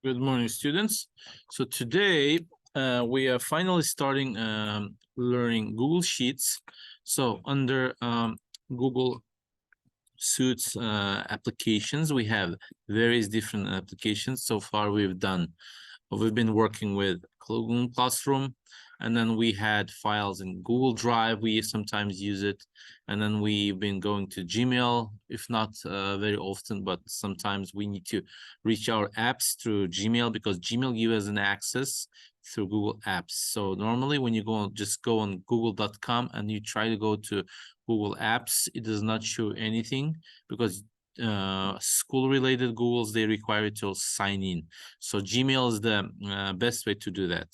Good morning, students. So today we are finally starting learning Google Sheets. So under Google Suites applications, we have various different applications. So far, we've been working with Google Classroom, and then we had files in Google Drive. We sometimes use it, and then we've been going to Gmail, if not very often, but sometimes we need to reach our apps through Gmail because Gmail gives us an access through Google Apps. So normally when you just go on google.com and you try to go to Google Apps, it does not show anything because school related Googles, they require you to sign in. So Gmail is the best way to do that.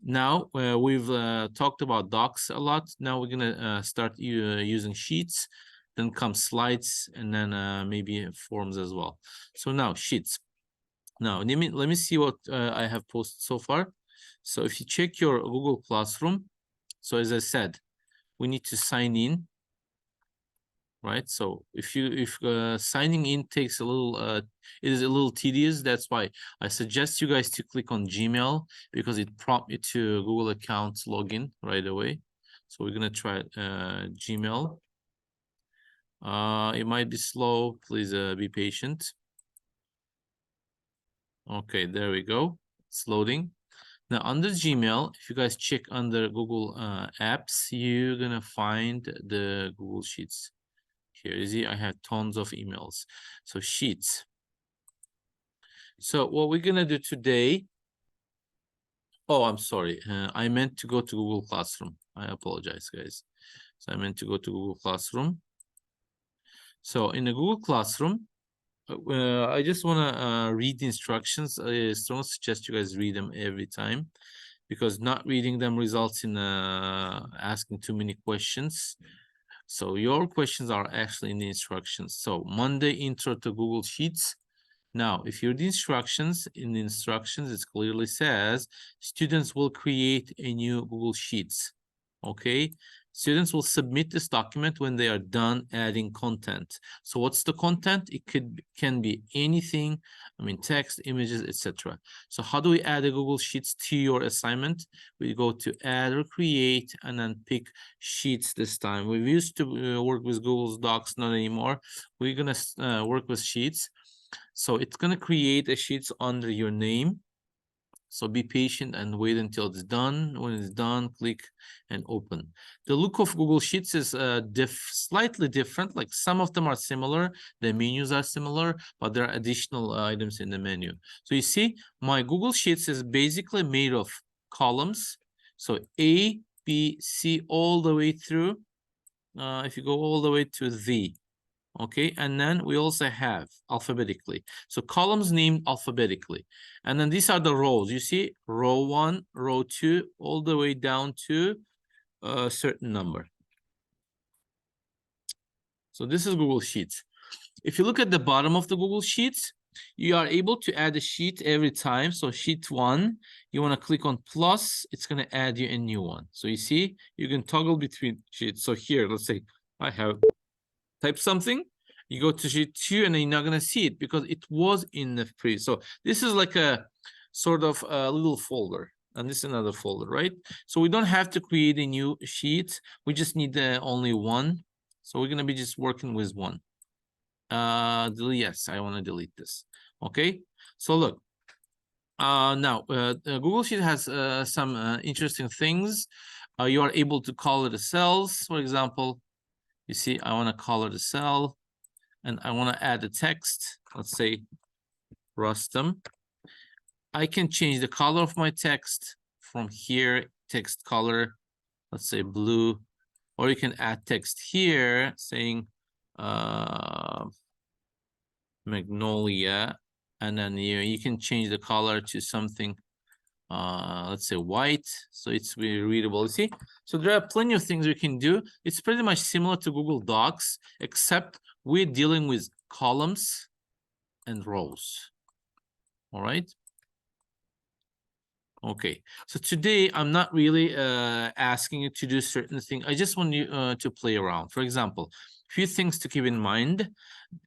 Now we've talked about docs a lot. Now we're gonna start using sheets, then come slides, and then maybe forms as well. So now sheets. Now let me see what I have posted so far. So if you check your Google Classroom, so as I said, we need to sign in, right? So if signing in takes a little it is a little tedious. That's why I suggest you guys to click on Gmail because it prompts you to Google account login right away. So we're gonna try Gmail. It might be slow, please be patient. Okay, there we go, it's loading. Now under Gmail, if you guys check under Google apps, you're gonna find the Google Sheets. Here you see I have tons of emails. So sheets. So what we're gonna do today, oh, I'm sorry, I meant to go to Google Classroom. I apologize, guys. So I meant to go to Google Classroom. So in the Google Classroom, I just wanna read the instructions. I don't suggest you guys read them every time because not reading them results in asking too many questions. So your questions are actually in the instructions. So Monday intro to Google Sheets. Now, if you're the instructions, in the instructions, it clearly says students will create a new Google Sheets. Okay, students will submit this document when they are done adding content. So what's the content? It can be anything, I mean, text, images, etc. So how do we add a Google Sheets to your assignment? We go to add or create and then pick Sheets this time. We used to work with Google Docs, not anymore. We're gonna work with Sheets. So it's gonna create a sheets under your name. So be patient and wait until it's done. When it's done, click and open. The look of Google Sheets is slightly different. Like some of them are similar. The menus are similar, but there are additional items in the menu. So you see, my Google Sheets is basically made of columns. So A, B, C, all the way through. If you go all the way to Z, okay, and then we also have alphabetically, so columns named alphabetically, and then these are the rows. You see row 1, row 2, all the way down to a certain number. So this is Google Sheets. If you look at the bottom of the Google Sheets, you are able to add a sheet every time. So sheet 1, you want to click on plus, it's going to add you a new one. So you see, you can toggle between sheets. So here, let's say I have type something, you go to sheet 2 and then you're not going to see it because it was in the previous. So this is like a sort of a little folder, and this is another folder, right? So we don't have to create a new sheet. We just need only one. So we're going to be just working with one. Yes, I want to delete this. Okay, so look, now Google Sheet has some interesting things. You are able to color the cells. For example, you see, I want to color the cell and I want to add the text. Let's say Rustam. I can change the color of my text from here, text color, let's say blue, or you can add text here saying Magnolia, and then you can change the color to something, let's say white, so it's very readable. See, so there are plenty of things we can do. It's pretty much similar to Google Docs, except we're dealing with columns and rows. All right. Okay, so today I'm not really asking you to do certain things. I just want you to play around. For example, few things to keep in mind.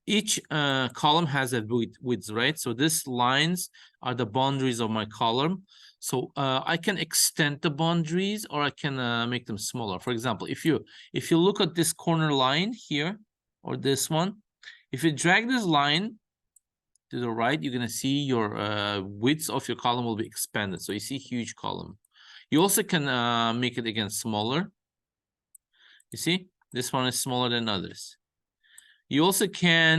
Each column has a width, right? So these lines are the boundaries of my column. So I can extend the boundaries or I can make them smaller. For example, if you look at this corner line here or this one, if you drag this line to the right, you're gonna see your width of your column will be expanded. So you see huge column. You also can make it again smaller. You see, this one is smaller than others. You also can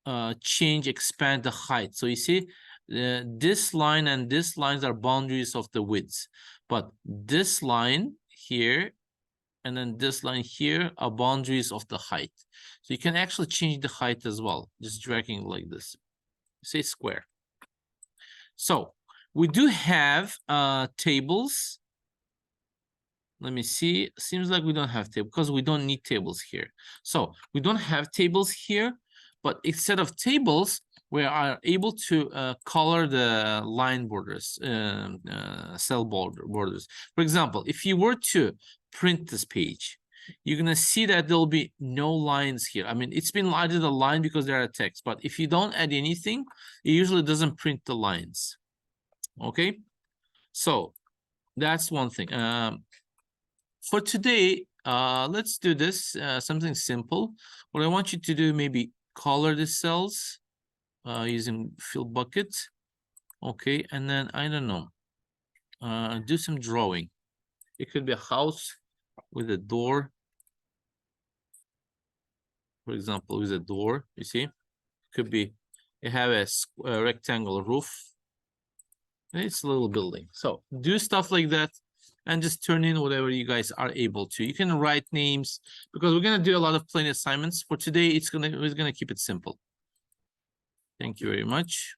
expand the height. So you see, this line and this lines are boundaries of the widths, but this line here and then this line here are boundaries of the height. So you can actually change the height as well, just dragging like this. Say square. So we do have tables. Let me see. Seems like we don't have tables because we don't need tables here. So we don't have tables here, but instead of tables, we are able to color the line borders, cell borders. For example, if you were to print this page, you're gonna see that there'll be no lines here. I mean, it's been added a line because there are text, but if you don't add anything, it usually doesn't print the lines. Okay, so that's one thing. For today, let's do this, something simple. What I want you to do, maybe color the cells using fill bucket. Okay, and then I don't know, do some drawing. It could be a house with a door. For example, with a door, you see, could be, you have a rectangle roof. It's a little building. So do stuff like that and just turn in whatever you guys are able to. You can write names because we're gonna do a lot of plain assignments. For today, we're gonna keep it simple. Thank you very much.